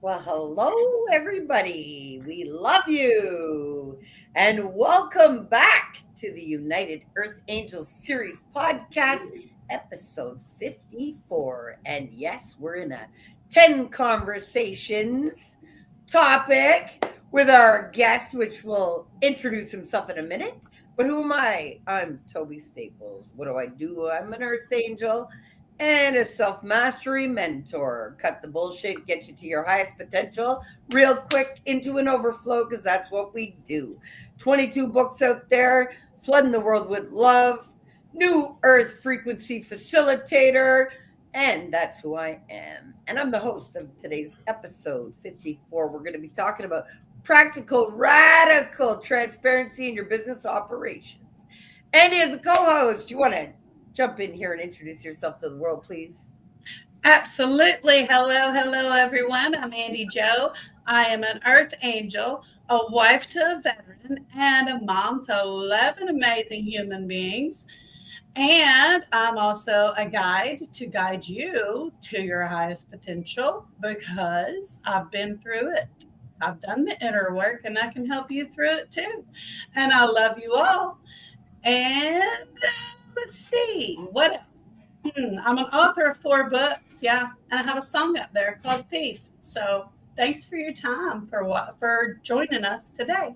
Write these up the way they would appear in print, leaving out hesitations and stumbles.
Well, hello, everybody. We love you. And welcome back to the United Earth Angels Series podcast, episode 54. And yes, we're in a 10 conversations topic with our guest, which will introduce himself in a minute. But who am I? I'm Toby Staples. What do I do? I'm an Earth Angel and a self mastery mentor. Cut the bullshit, get you to your highest potential real quick into an overflow, because that's what we do. 22 books out there, flooding the world with love, new earth frequency facilitator, and that's who I am. And I'm the host of today's episode 54. We're going to be talking about practical, radical transparency in your business operations. Andy is the co-host. You want to jump in here and introduce yourself to the world, please? Absolutely. Hello, everyone. I'm Andy Joe. I am an Earth Angel, a wife to a veteran, and a mom to 11 amazing human beings. And I'm also a guide to guide you to your highest potential, because I've been through it. I've done the inner work, and I can help you through it too. And I love you all. And let's see, what else? I'm an author of 4 books, yeah, and I have a song up there called Thief. So thanks for your time, for joining us today.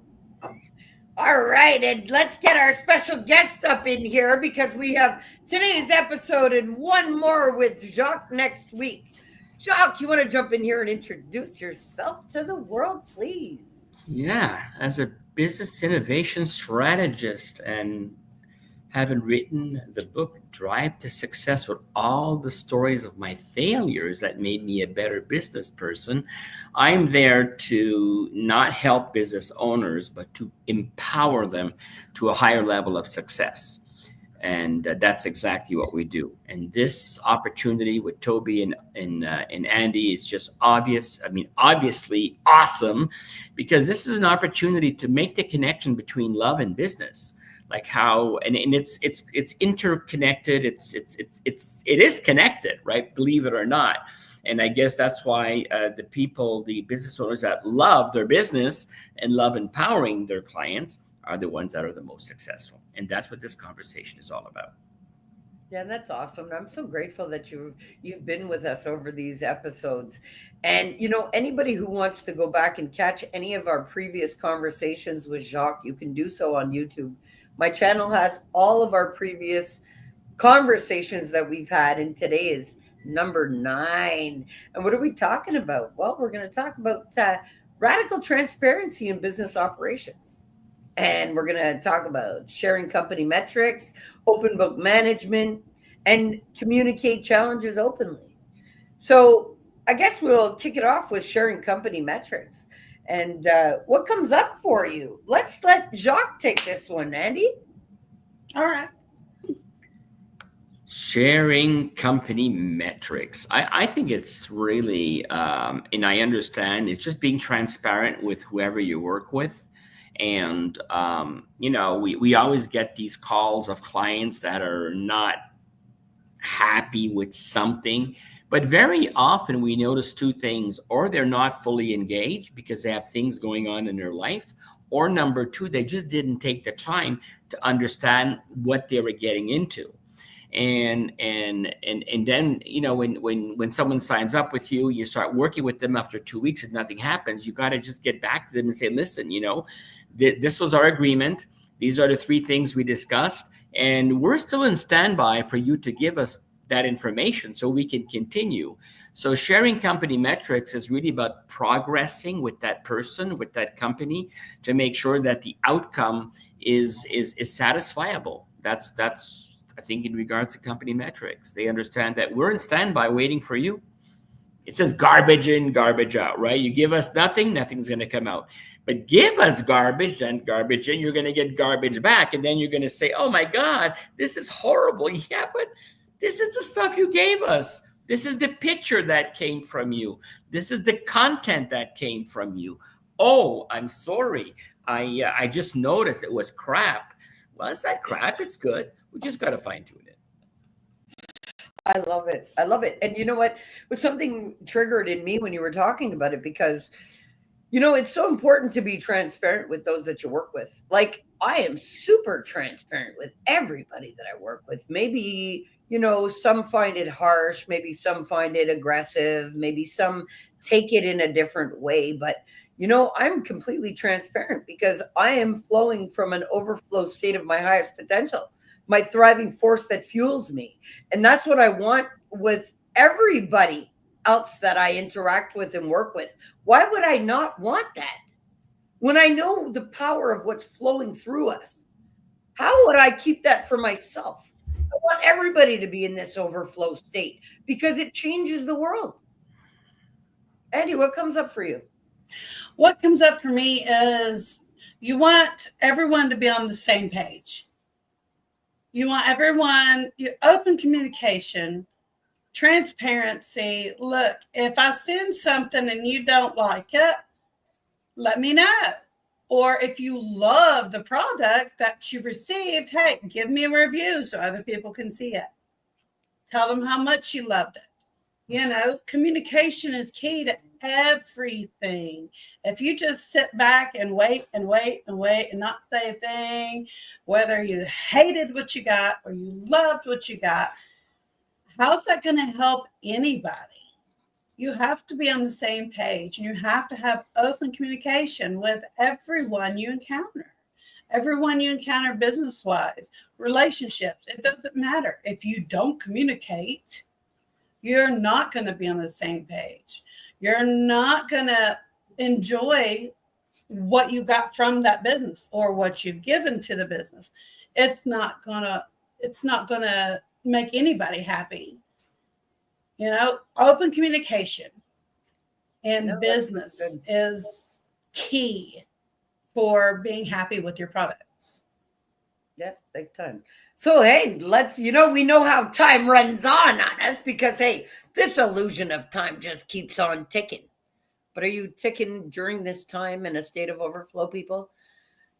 All right, and let's get our special guest up in here, because we have today's episode and one more with Jacques next week. Jacques, you want to jump in here and introduce yourself to the world, please? Yeah, as a business innovation strategist, and having written the book Drive to Success with all the stories of my failures that made me a better business person, I'm there to not help business owners, but to empower them to a higher level of success. And that's exactly what we do. And this opportunity with Toby and Andy is just obviously awesome, because this is an opportunity to make the connection between love and business. Like how, and it's interconnected. It is connected, right? Believe it or not. And I guess that's why the business owners that love their business and love empowering their clients are the ones that are the most successful. And that's what this conversation is all about. Yeah, that's awesome. I'm so grateful that you've been with us over these episodes. And anybody who wants to go back and catch any of our previous conversations with Jacques, you can do so on YouTube. My channel has all of our previous conversations that we've had, and today is number 9. And what are we talking about? Well, we're going to talk about radical transparency in business operations. And we're going to talk about sharing company metrics, open book management, and communicate challenges openly. So I guess we'll kick it off with sharing company metrics. And what comes up for you? Let's let Jacques take this one, Andy. All right. Sharing company metrics. I think it's really, and I understand, it's just being transparent with whoever you work with. And, we always get these calls of clients that are not happy with something, But very often we notice two things: or they're not fully engaged because they have things going on in their life, or number two, they just didn't take the time to understand what they were getting into. And then, you know, when someone signs up with you, you start working with them after 2 weeks and nothing happens, you got to just get back to them and say, listen, you know, this was our agreement. These are the three things we discussed, and we're still in standby for you to give us that information so we can continue. So sharing company metrics is really about progressing with that person, with that company, to make sure that the outcome is satisfiable. That's I think in regards to company metrics, they understand that we're in standby waiting for you. It says garbage in, garbage out, right? You give us nothing, nothing's going to come out. But give us garbage and garbage in, you're going to get garbage back. And then you're going to say, oh my God, this is horrible. Yeah, but this is the stuff you gave us. This is the picture that came from you. This is the content that came from you. Oh, I'm sorry. I just noticed it was crap. Well, it's not crap. It's good. We just got to fine tune it. I love it. I love it. And you know what? Was something triggered in me when you were talking about it, because you know, it's so important to be transparent with those that you work with. Like, I am super transparent with everybody that I work with. Maybe, you know, some find it harsh, maybe some find it aggressive, maybe some take it in a different way. But, you know, I'm completely transparent because I am flowing from an overflow state of my highest potential, my thriving force that fuels me. And that's what I want with everybody else that I interact with and work with. Why would I not want that when I know the power of what's flowing through us? How would I keep that for myself? I want everybody to be in this overflow state because it changes the world. Andy, what comes up for you? What comes up for me is you want everyone to be on the same page. You want everyone, open communication, transparency. Look, if I send something and you don't like it, let me know. Or if you love the product that you received, hey, give me a review so other people can see it. Tell them how much you loved it. You know, communication is key to everything. If you just sit back and wait and wait and wait and not say a thing, whether you hated what you got or you loved what you got, how's that going to help anybody? You have to be on the same page, and you have to have open communication with everyone you encounter. Everyone you encounter business-wise, relationships, it doesn't matter. If you don't communicate, you're not going to be on the same page. You're not going to enjoy what you got from that business or what you've given to the business. It's not going to make anybody happy. You know, open communication in business is key for being happy with your products. Yeah, big time. So, hey, we know how time runs on us because, hey, this illusion of time just keeps on ticking. But are you ticking during this time in a state of overflow, people?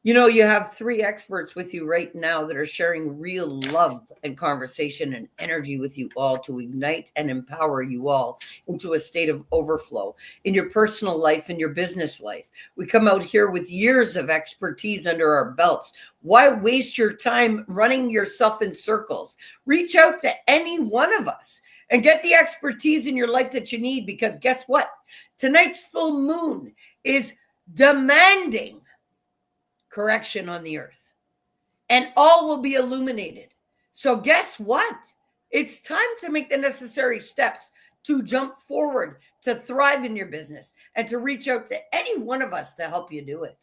You know, you have three experts with you right now that are sharing real love and conversation and energy with you all to ignite and empower you all into a state of overflow in your personal life and your business life. We come out here with years of expertise under our belts. Why waste your time running yourself in circles? Reach out to any one of us and get the expertise in your life that you need, because guess what? Tonight's full moon is demanding correction on the earth, and all will be illuminated. So guess what? It's time to make the necessary steps to jump forward, to thrive in your business, and to reach out to any one of us to help you do it.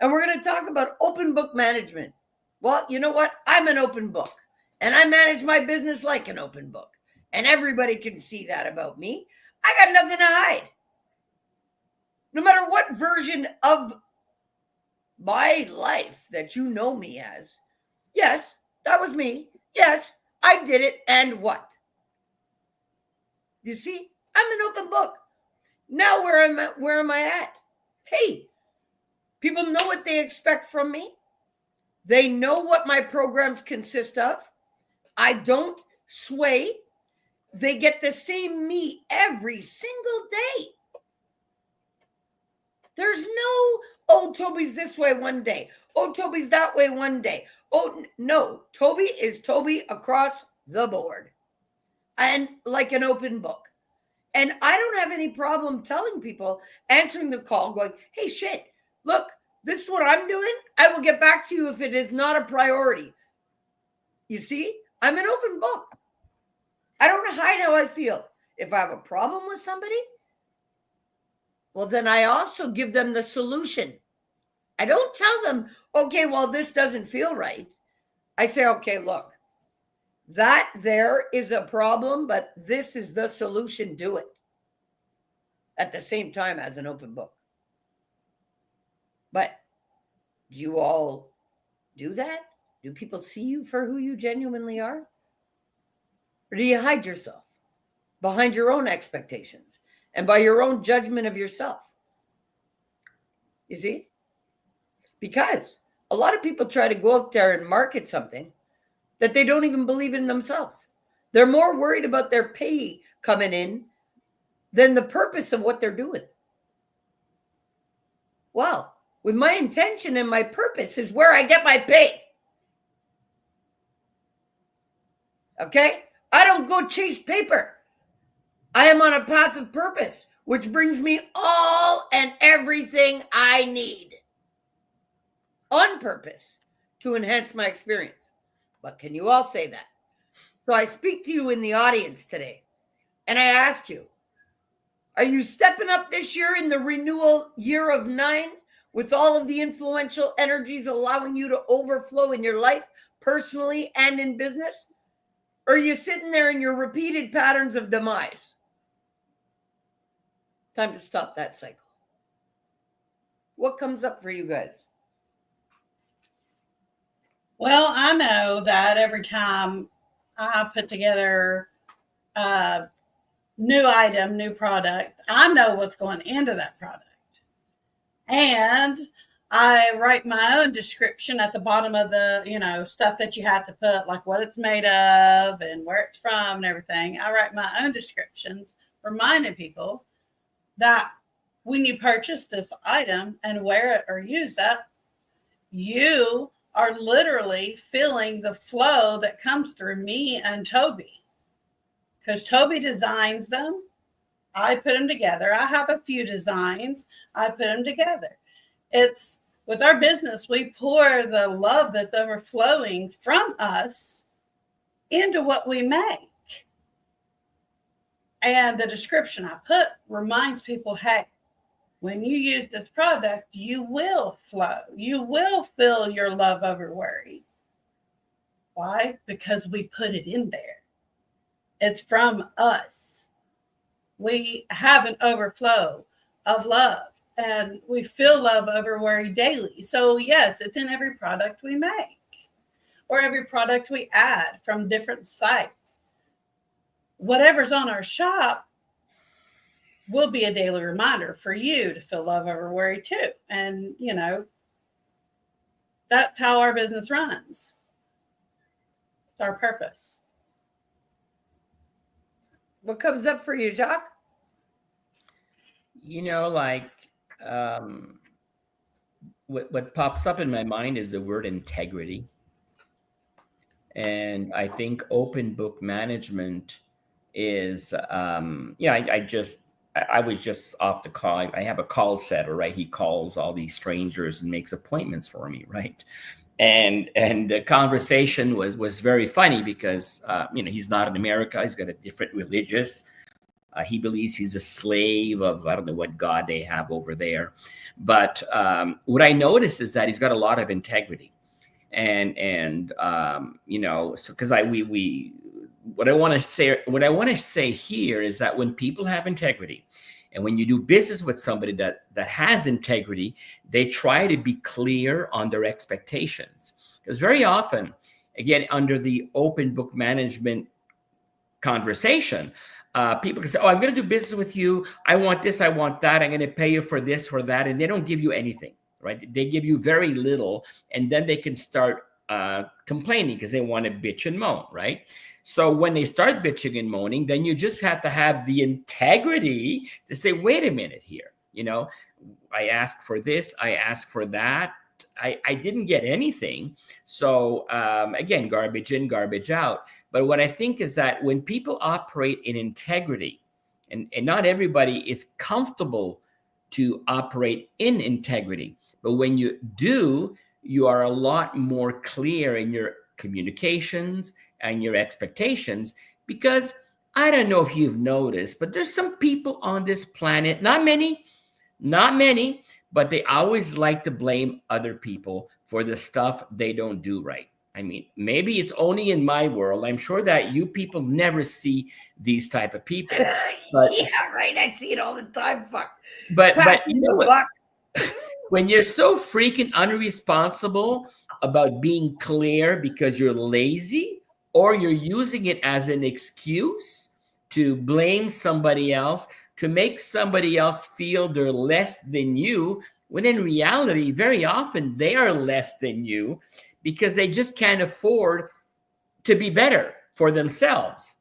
And we're going to talk about open book management. Well, you know what? I'm an open book, and I manage my business like an open book, and everybody can see that about me. I got nothing to hide. No matter what version of my life that you know me as, yes, that was me. Yes, I did it. And what? You see, I'm an open book. Now where am I at? Hey, people know what they expect from me. They know what my programs consist of. I don't sway. they get the same meat every single day. There's no, oh, Toby's this way one day. Oh, Toby's that way one day. Oh, no, Toby is Toby across the board. And like an open book. And I don't have any problem telling people, answering the call, going, hey, shit, look, this is what I'm doing. I will get back to you if it is not a priority. You see, I'm an open book. I don't hide how I feel. If I have a problem with somebody, well, then I also give them the solution. I don't tell them, okay, well, this doesn't feel right. I say, okay, look, that there is a problem, but this is the solution. Do it. At the same time as an open book. But do you all do that? Do people see you for who you genuinely are? Or do you hide yourself behind your own expectations and by your own judgment of yourself? You see? Because a lot of people try to go out there and market something that they don't even believe in themselves. They're more worried about their pay coming in than the purpose of what they're doing. Well, with my intention and my purpose is where I get my pay. Okay? I don't go chase paper. I am on a path of purpose, which brings me all and everything I need on purpose to enhance my experience. But can you all say that? So I speak to you in the audience today, and I ask you, are you stepping up this year in the renewal year of 9 with all of the influential energies allowing you to overflow in your life, personally and in business? Or are you sitting there in your repeated patterns of demise? Time to stop that cycle. What comes up for you guys? Well, I know that every time I put together a new item, new product, I know what's going into that product. And I write my own description at the bottom of the, stuff that you have to put, like what it's made of and where it's from and everything. I write my own descriptions, reminding people that when you purchase this item and wear it or use it, you are literally feeling the flow that comes through me and Toby. Because Toby designs them. I put them together. I have a few designs. I put them together. It's with our business, we pour the love that's overflowing from us into what we make. And the description I put reminds people, hey, when you use this product, you will flow. You will feel your love over worry. Why? Because we put it in there. It's from us. We have an overflow of love, and we feel love over worry daily. So yes, it's in every product we make or every product we add from different sites. Whatever's on our shop will be a daily reminder for you to feel love over worry too. And, that's how our business runs. It's our purpose. What comes up for you, Jacques? What pops up in my mind is the word integrity. And I think open book management is, I was just off the call. I have a call setter, right? He calls all these strangers and makes appointments for me, right? And the conversation was very funny because, he's not in America. He's got a different religious. He believes he's a slave of, I don't know what God they have over there. But what I noticed is that he's got a lot of integrity. And so because what I want to say here is that when people have integrity, and when you do business with somebody that has integrity, they try to be clear on their expectations. Because very often, again, under the open book management conversation, people can say, oh, I'm going to do business with you. I want this, I want that. I'm going to pay you for this, for that. And they don't give you anything, right? They give you very little. And then they can start complaining because they want to bitch and moan, right? So when they start bitching and moaning, then you just have to have the integrity to say, wait a minute here. I asked for this, I asked for that. I didn't get anything. So again, garbage in, garbage out. But what I think is that when people operate in integrity, and not everybody is comfortable to operate in integrity, but when you do, you are a lot more clear in your communications and your expectations. Because I don't know if you've noticed, but there's some people on this planet, not many, but they always like to blame other people for the stuff they don't do right. I mean, maybe it's only in my world. I'm sure that you people never see these type of people. But, yeah, right. I see it all the time. Fuck. But Passing the buck. When you're so freaking unresponsible about being clear because you're lazy, or you're using it as an excuse to blame somebody else, to make somebody else feel they're less than you, when in reality, very often they are less than you because they just can't afford to be better for themselves.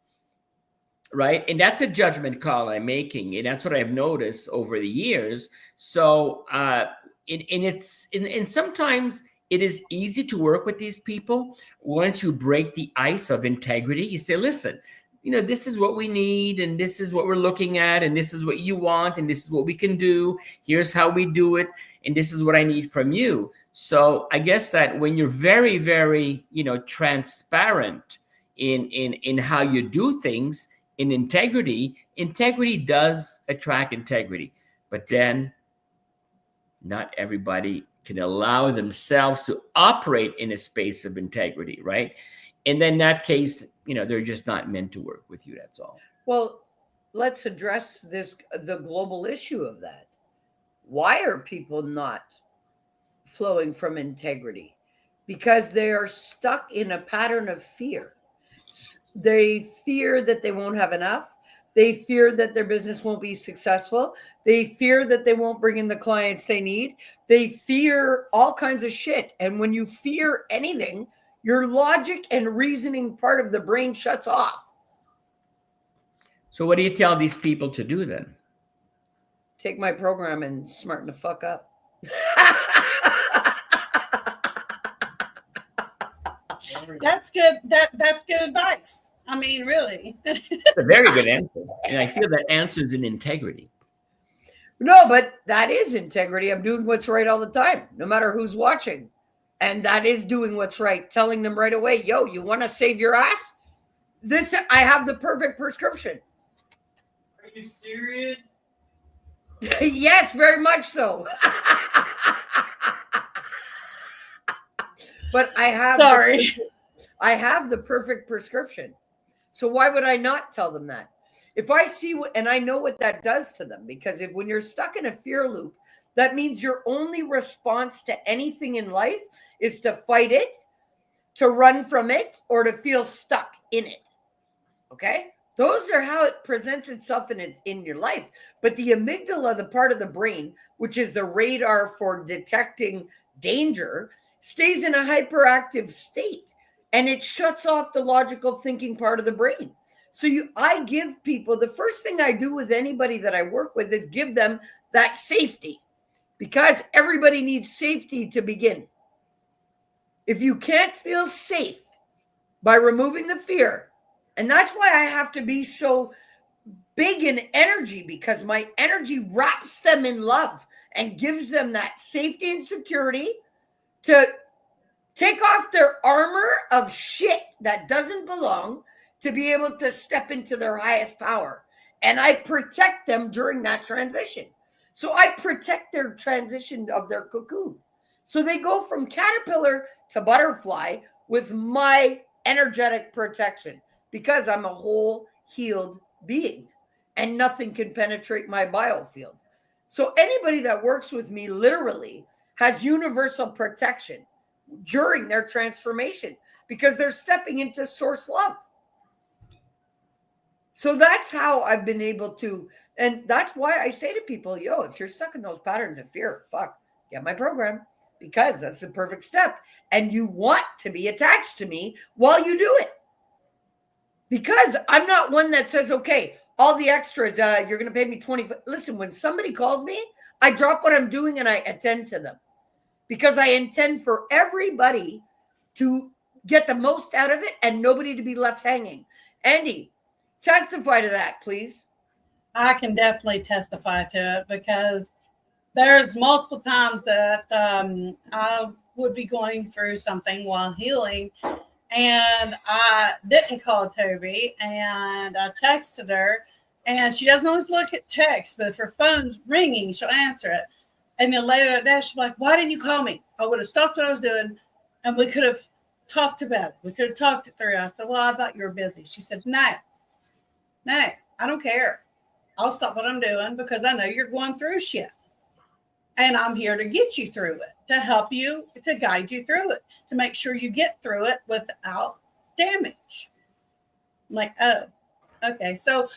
Right. And that's a judgment call I'm making. And that's what I've noticed over the years. So, and sometimes it is easy to work with these people once you break the ice of integrity. You say, listen, this is what we need, and this is what we're looking at, and this is what you want, and this is what we can do. Here's how we do it, and this is what I need from you. So I guess that when you're very, very, transparent in how you do things, in integrity does attract integrity. But then not everybody can allow themselves to operate in a space of integrity, right? And then in that case, they're just not meant to work with you. That's all. Well, let's address the global issue of that. Why are people not flowing from integrity? Because they are stuck in a pattern of fear. They fear that they won't have enough. They fear that their business won't be successful. They fear that they won't bring in the clients they need. They fear all kinds of shit. And when you fear anything, your logic and reasoning part of the brain shuts off. So what do you tell these people to do then? Take my program and smarten the fuck up. That's good. That's good advice. I mean, really. It's a very good answer. And I feel that answers in integrity. No, but that is integrity. I'm doing what's right all the time, no matter who's watching. And that is doing what's right, telling them right away, yo, you want to save your ass? I have the perfect prescription. Are you serious? Yes, very much so. But I have the perfect prescription. So why would I not tell them that? If I see and I know what that does to them, because when you're stuck in a fear loop, that means your only response to anything in life is to fight it, to run from it, or to feel stuck in it. Okay? Those are how it presents itself in your life. But the amygdala, the part of the brain, which is the radar for detecting danger, stays in a hyperactive state, and it shuts off the logical thinking part of the brain. So I give people, the first thing I do with anybody that I work with is give them that safety, because everybody needs safety to begin. If you can't feel safe by removing the fear, and that's why I have to be so big in energy, because my energy wraps them in love and gives them that safety and security to take off their armor of shit that doesn't belong, to be able to step into their highest power. And I protect them during that transition. So I protect their transition of their cocoon. So they go from caterpillar to butterfly with my energetic protection, because I'm a whole healed being and nothing can penetrate my biofield. So anybody that works with me literally has universal protection during their transformation, because they're stepping into source love. So that's how I've been able to, and that's why I say to people, yo, if you're stuck in those patterns of fear, get my program, because that's the perfect step. And you want to be attached to me while you do it. Because I'm not one that says, okay, all the extras, you're going to pay me 20. Listen, when somebody calls me, I drop what I'm doing and I attend to them because I intend for everybody to get the most out of it and nobody to be left hanging. Andy, testify to that, please. I can definitely testify to it because there's multiple times that I would be going through something while healing, and I didn't call Toby, and I texted her, and she doesn't always look at text, but if her phone's ringing, she'll answer it. And then later that day, she's like, "Why didn't you call me? I would have stopped what I was doing, and we could have talked about it. We could have talked it through." I said, "Well, I thought you were busy." She said, No, I don't care. I'll stop what I'm doing because I know you're going through shit. And I'm here to get you through it, to help you, to guide you through it, to make sure you get through it without damage. I'm like, oh, okay. So a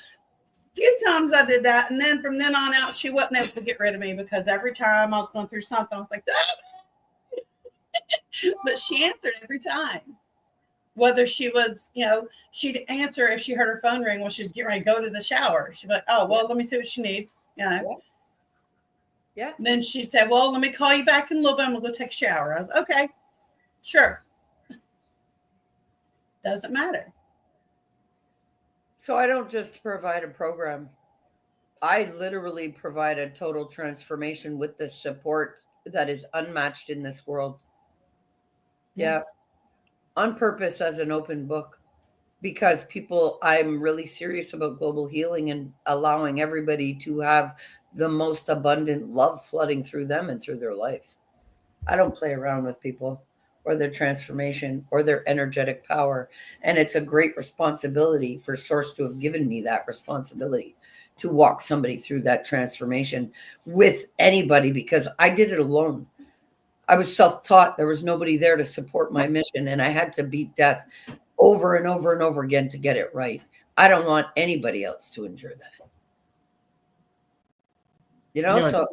few times I did that. And then from then on out, she wasn't able to get rid of me because every time I was going through something, I was like, ah! But she answered every time. Whether she was, she'd answer if she heard her phone ring when she was getting ready to go to the shower. She'd be like, oh, well, let me see what she needs. Yeah. And then she said, well, let me call you back in a little bit. I'm going to go take a shower. I was okay, sure. Doesn't matter. So I don't just provide a program. I literally provide a total transformation with the support that is unmatched in this world. Yeah. On purpose as an open book. Because I'm really serious about global healing and allowing everybody to have the most abundant love flooding through them and through their life. I don't play around with people or their transformation or their energetic power. And it's a great responsibility for Source to have given me that responsibility to walk somebody through that transformation with anybody because I did it alone. I was self-taught. There was nobody there to support my mission, and I had to beat death over and over and over again to get it right. I don't want anybody else to endure that. So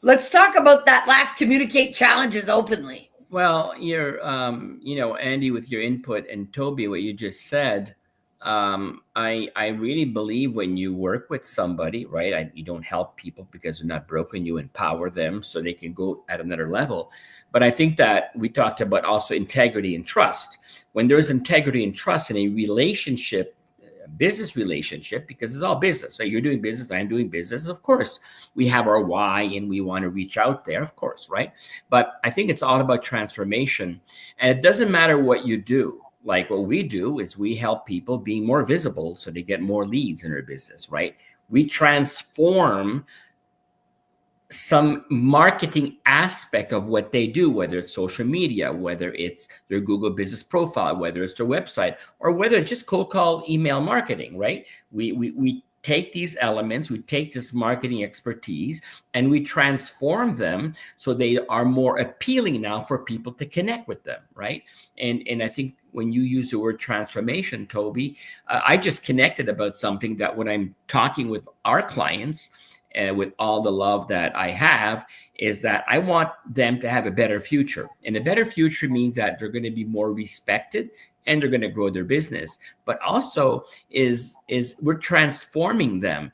let's talk about that last communicate challenges openly. Well, Andy, with your input, and Toby, what you just said, I really believe when you work with somebody, right, you don't help people because they're not broken. You empower them so they can go at another level. But I think that we talked about also integrity and trust. When there's integrity and trust in a relationship, a business relationship, because it's all business. So you're doing business, I'm doing business. Of course, we have our why and we want to reach out there, of course, right? But I think it's all about transformation. And it doesn't matter what you do. Like what we do is we help people be more visible so they get more leads in their business, right? We transform some marketing aspect of what they do, whether it's social media, whether it's their Google business profile, whether it's their website, or whether it's just cold call email marketing, right? We take these elements, we take this marketing expertise, and we transform them so they are more appealing now for people to connect with them, right? And I think when you use the word transformation, Toby, I just connected about something that when I'm talking with our clients, with all the love that I have, is that I want them to have a better future. And a better future means that they're going to be more respected and they're going to grow their business. But also is we're transforming them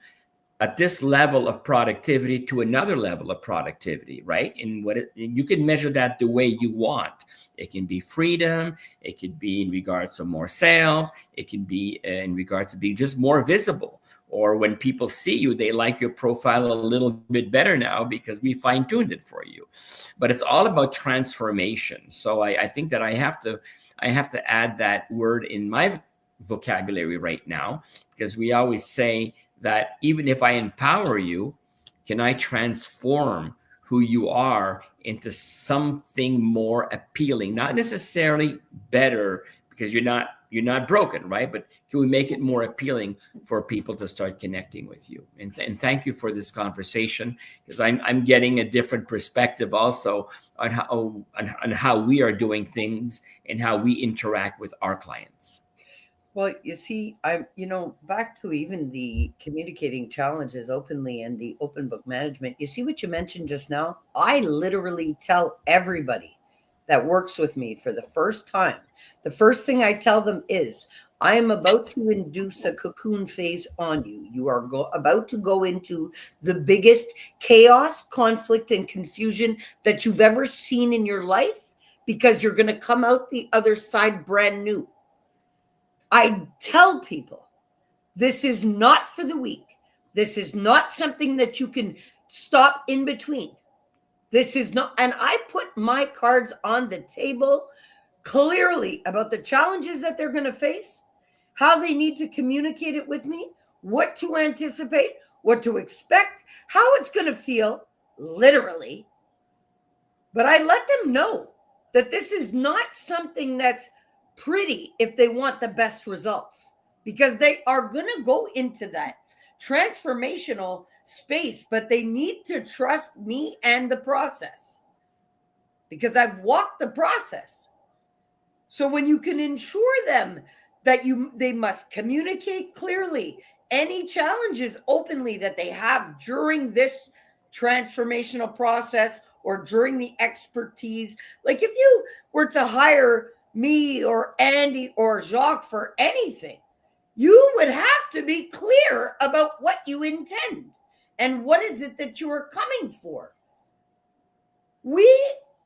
at this level of productivity to another level of productivity, right? And you can measure that the way you want. It can be freedom. It could be in regards to more sales. It can be in regards to being just more visible. Or when people see you, they like your profile a little bit better now because we fine-tuned it for you. But it's all about transformation. So I think that I have to add that word in my vocabulary right now, because we always say that even if I empower you, can I transform who you are into something more appealing? Not necessarily better, because you're not broken, right? But can we make it more appealing for people to start connecting with you? And thank you for this conversation, because I'm getting a different perspective also on how we are doing things and how we interact with our clients. Well, you see, I'm, back to even the communicating challenges openly and the open book management. You see what you mentioned just now? I literally tell everybody that works with me for the first time, the first thing I tell them is, I am about to induce a cocoon phase on you. You are about to go into the biggest chaos, conflict, and confusion that you've ever seen in your life, because you're going to come out the other side brand new. I tell people, this is not for the weak. This is not something that you can stop in between. This is not, and I put my cards on the table clearly about the challenges that they're going to face, how they need to communicate it with me, what to anticipate, what to expect, how it's going to feel, literally. But I let them know that this is not something that's pretty if they want the best results, because they are going to go into that transformational space, but they need to trust me and the process, because I've walked the process. So when you can ensure them that they must communicate clearly any challenges openly that they have during this transformational process or during the expertise. Like if you were to hire me or Andy or Jacques for anything, you would have to be clear about what you intend and what is it that you are coming for. We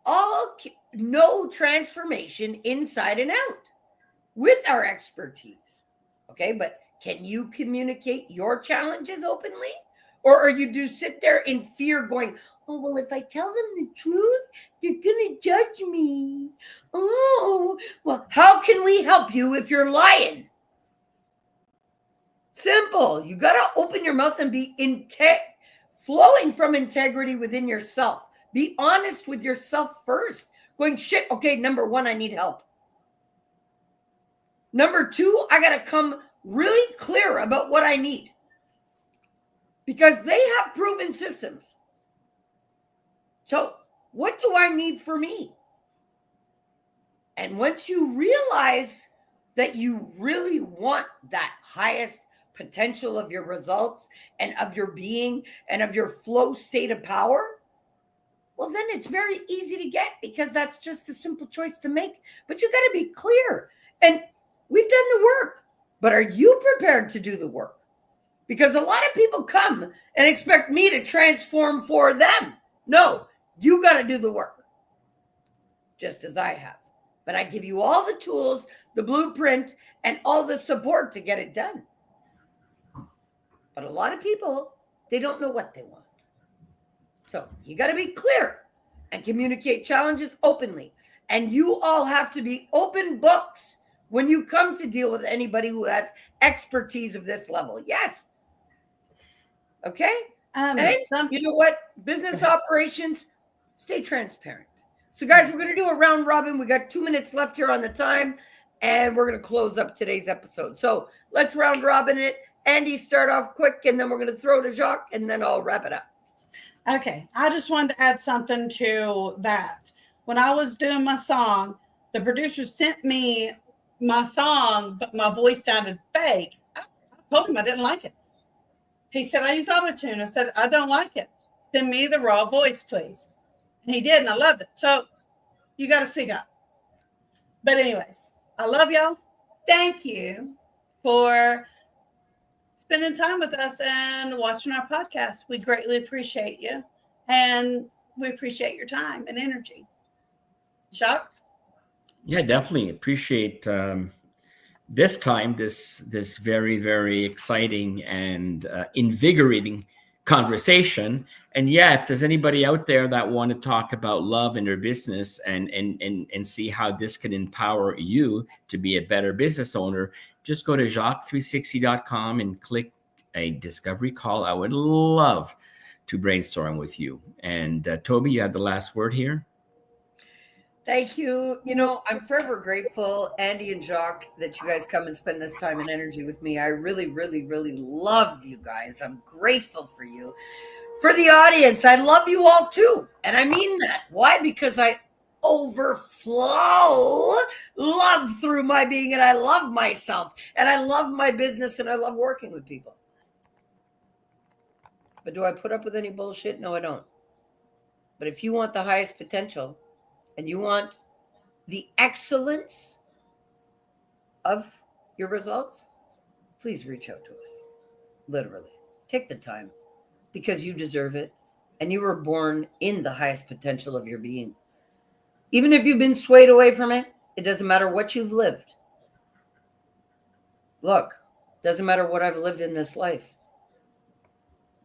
all know transformation inside and out with our expertise. Okay, but can you communicate your challenges openly? Or are you do sit there in fear going, oh, well, if I tell them the truth, they're going to judge me. Oh, well, how can we help you if you're lying? Simple. You got to open your mouth and be flowing from integrity within yourself. Be honest with yourself first. Going, shit, okay, number one, I need help. Number two, I got to come really clear about what I need, because they have proven systems. So what do I need for me? And once you realize that you really want that highest potential of your results and of your being and of your flow state of power, well, then it's very easy to get, because that's just the simple choice to make. But you got to be clear. And we've done the work, but are you prepared to do the work? Because a lot of people come and expect me to transform for them. No, you got to do the work, just as I have. But I give you all the tools, the blueprint, and all the support to get it done. But a lot of people, they don't know what they want. So you got to be clear and communicate challenges openly. And you all have to be open books when you come to deal with anybody who has expertise of this level. Yes. Okay. And you know what? Business operations, stay transparent. So guys, we're going to do a round robin. We got 2 minutes left here on the time, and we're going to close up today's episode. So let's round robin it. Andy, start off quick, and then we're going to throw to Jacques, and then I'll wrap it up. Okay. I just wanted to add something to that. When I was doing my song, the producer sent me my song, but my voice sounded fake. I told him I didn't like it. He said, I use auto-tune. I said, I don't like it. Send me the raw voice, please. And he did, and I loved it. So you got to speak up. But anyways, I love y'all. Thank you for spending time with us and watching our podcast. We greatly appreciate you, and we appreciate your time and energy. Jacques? Yeah, definitely appreciate this time, this very, very exciting and invigorating conversation. And yeah, if there's anybody out there that want to talk about love in their business and see how this can empower you to be a better business owner, just go to jacques360.com and click a discovery call. I would love to brainstorm with you. And Toby, you have the last word here. Thank you. You know, I'm forever grateful, Andy and Jacques, that you guys come and spend this time and energy with me. I really, really, really love you guys. I'm grateful for you. For the audience, I love you all too. And I mean that. Why? Because I overflow love through my being, and I love myself, and I love my business, and I love working with people. But do I put up with any bullshit? No, I don't. But if you want the highest potential, and you want the excellence of your results, please reach out to us. Literally. Take the time because you deserve it. And you were born in the highest potential of your being. Even if you've been swayed away from it, it doesn't matter what you've lived. Look, doesn't matter what I've lived in this life.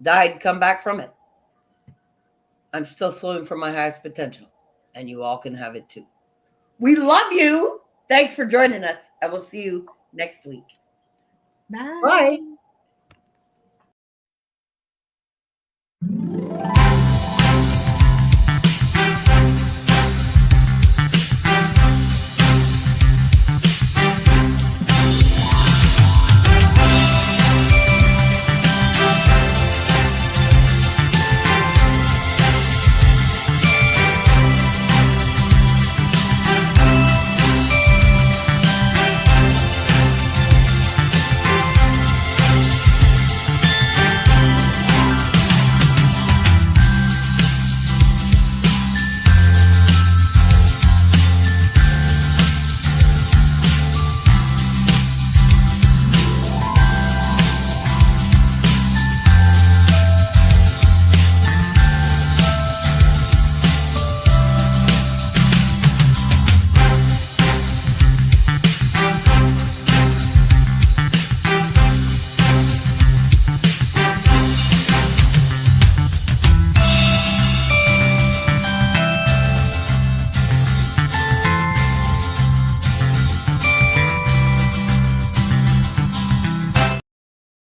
Died, come back from it. I'm still flowing from my highest potential. And you all can have it too. We love you. Thanks for joining us. I will see you next week. Bye. Bye.